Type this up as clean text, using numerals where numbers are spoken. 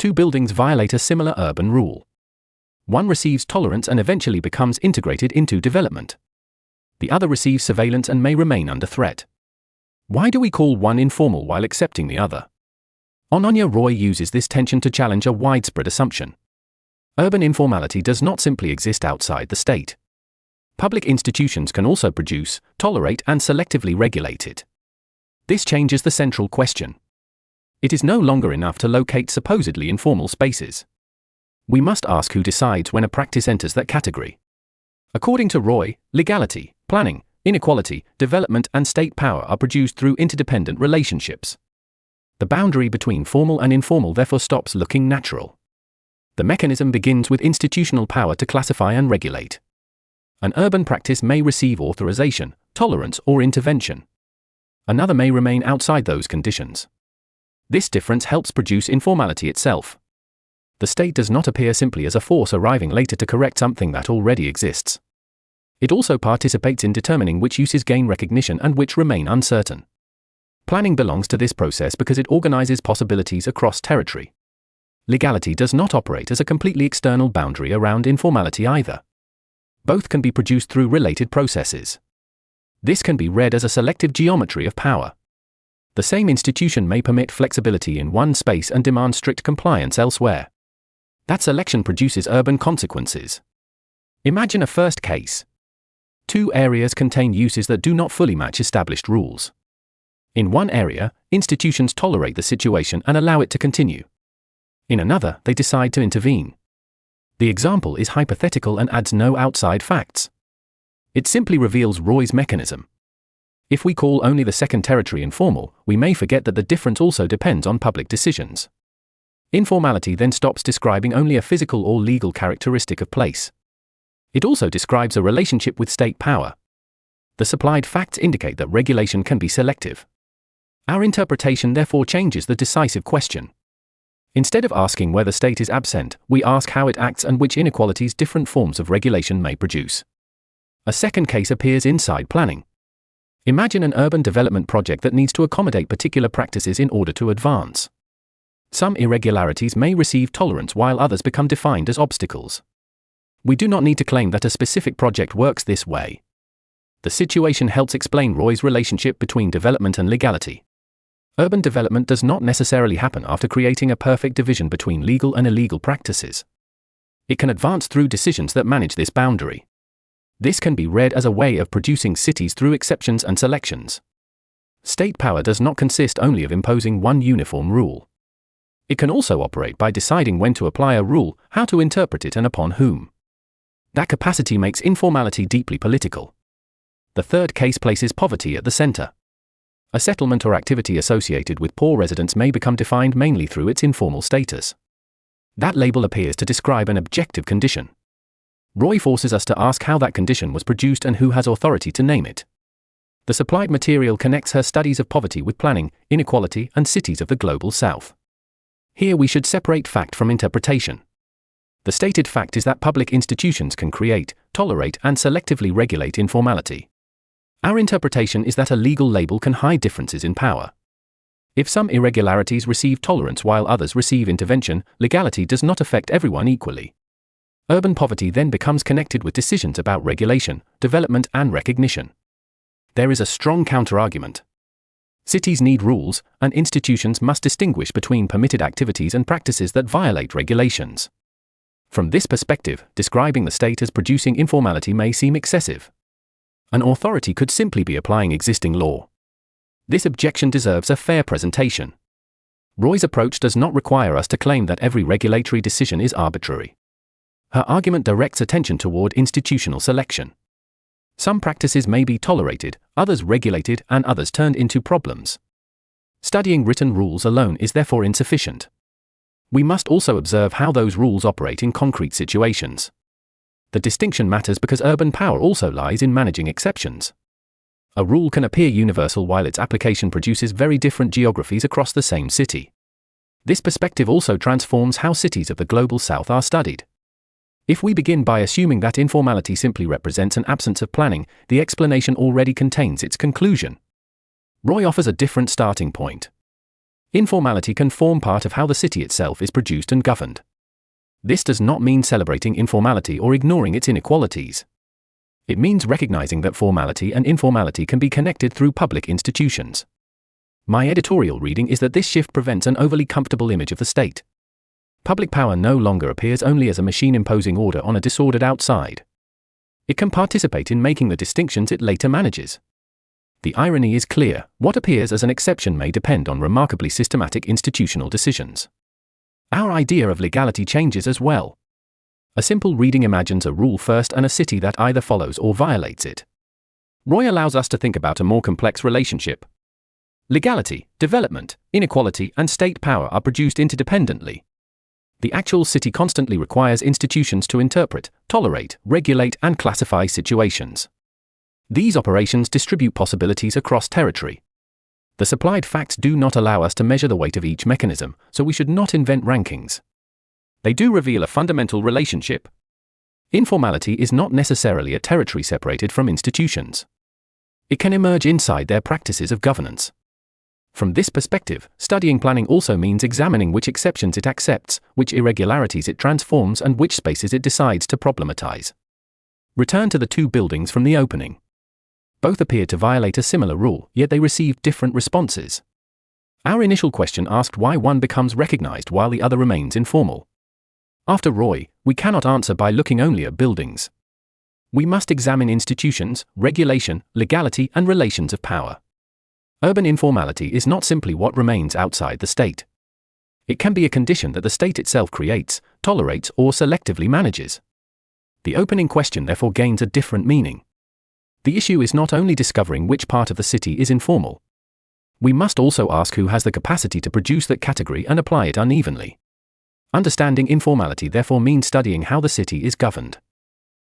Two buildings violate a similar urban rule. One receives tolerance and eventually becomes integrated into development. The other receives surveillance and may remain under threat. Why do we call one informal while accepting the other? Ananya Roy uses this tension to challenge a widespread assumption. Urban informality does not simply exist outside the state. Public institutions can also produce, tolerate, and selectively regulate it. This changes the central question. It is no longer enough to locate supposedly informal spaces. We must ask who decides when a practice enters that category. According to Roy, legality, planning, inequality, development, and state power are produced through interdependent relationships. The boundary between formal and informal therefore stops looking natural. The mechanism begins with institutional power to classify and regulate. An urban practice may receive authorization, tolerance, or intervention. Another may remain outside those conditions. This difference helps produce informality itself. The state does not appear simply as a force arriving later to correct something that already exists. It also participates in determining which uses gain recognition and which remain uncertain. Planning belongs to this process because it organizes possibilities across territory. Legality does not operate as a completely external boundary around informality either. Both can be produced through related processes. This can be read as a selective geometry of power. The same institution may permit flexibility in one space and demand strict compliance elsewhere. That selection produces urban consequences. Imagine a first case. Two areas contain uses that do not fully match established rules. In one area, institutions tolerate the situation and allow it to continue. In another, they decide to intervene. The example is hypothetical and adds no outside facts. It simply reveals Roy's mechanism. If we call only the second territory informal, we may forget that the difference also depends on public decisions. Informality then stops describing only a physical or legal characteristic of place. It also describes a relationship with state power. The supplied facts indicate that regulation can be selective. Our interpretation therefore changes the decisive question. Instead of asking whether state is absent, we ask how it acts and which inequalities different forms of regulation may produce. A second case appears inside planning. Imagine an urban development project that needs to accommodate particular practices in order to advance. Some irregularities may receive tolerance while others become defined as obstacles. We do not need to claim that a specific project works this way. The situation helps explain Roy's relationship between development and legality. Urban development does not necessarily happen after creating a perfect division between legal and illegal practices. It can advance through decisions that manage this boundary. This can be read as a way of producing cities through exceptions and selections. State power does not consist only of imposing one uniform rule. It can also operate by deciding when to apply a rule, how to interpret it, and upon whom. That capacity makes informality deeply political. The third case places poverty at the center. A settlement or activity associated with poor residents may become defined mainly through its informal status. That label appears to describe an objective condition. Roy forces us to ask how that condition was produced and who has authority to name it. The supplied material connects her studies of poverty with planning, inequality, and cities of the global south. Here we should separate fact from interpretation. The stated fact is that public institutions can create, tolerate, and selectively regulate informality. Our interpretation is that a legal label can hide differences in power. If some irregularities receive tolerance while others receive intervention, legality does not affect everyone equally. Urban poverty then becomes connected with decisions about regulation, development, and recognition. There is a strong counterargument. Cities need rules, and institutions must distinguish between permitted activities and practices that violate regulations. From this perspective, describing the state as producing informality may seem excessive. An authority could simply be applying existing law. This objection deserves a fair presentation. Roy's approach does not require us to claim that every regulatory decision is arbitrary. Her argument directs attention toward institutional selection. Some practices may be tolerated, others regulated, and others turned into problems. Studying written rules alone is therefore insufficient. We must also observe how those rules operate in concrete situations. The distinction matters because urban power also lies in managing exceptions. A rule can appear universal while its application produces very different geographies across the same city. This perspective also transforms how cities of the global south are studied. If we begin by assuming that informality simply represents an absence of planning, the explanation already contains its conclusion. Roy offers a different starting point. Informality can form part of how the city itself is produced and governed. This does not mean celebrating informality or ignoring its inequalities. It means recognizing that formality and informality can be connected through public institutions. My editorial reading is that this shift prevents an overly comfortable image of the state. Public power no longer appears only as a machine imposing order on a disordered outside. It can participate in making the distinctions it later manages. The irony is clear: what appears as an exception may depend on remarkably systematic institutional decisions. Our idea of legality changes as well. A simple reading imagines a rule first and a city that either follows or violates it. Roy allows us to think about a more complex relationship. Legality, development, inequality, and state power are produced interdependently. The actual city constantly requires institutions to interpret, tolerate, regulate, and classify situations. These operations distribute possibilities across territory. The supplied facts do not allow us to measure the weight of each mechanism, so we should not invent rankings. They do reveal a fundamental relationship. Informality is not necessarily a territory separated from institutions. It can emerge inside their practices of governance. From this perspective, studying planning also means examining which exceptions it accepts, which irregularities it transforms, and which spaces it decides to problematize. Return to the two buildings from the opening. Both appear to violate a similar rule, yet they receive different responses. Our initial question asked why one becomes recognized while the other remains informal. After Roy, we cannot answer by looking only at buildings. We must examine institutions, regulation, legality, and relations of power. Urban informality is not simply what remains outside the state. It can be a condition that the state itself creates, tolerates, or selectively manages. The opening question therefore gains a different meaning. The issue is not only discovering which part of the city is informal. We must also ask who has the capacity to produce that category and apply it unevenly. Understanding informality therefore means studying how the city is governed.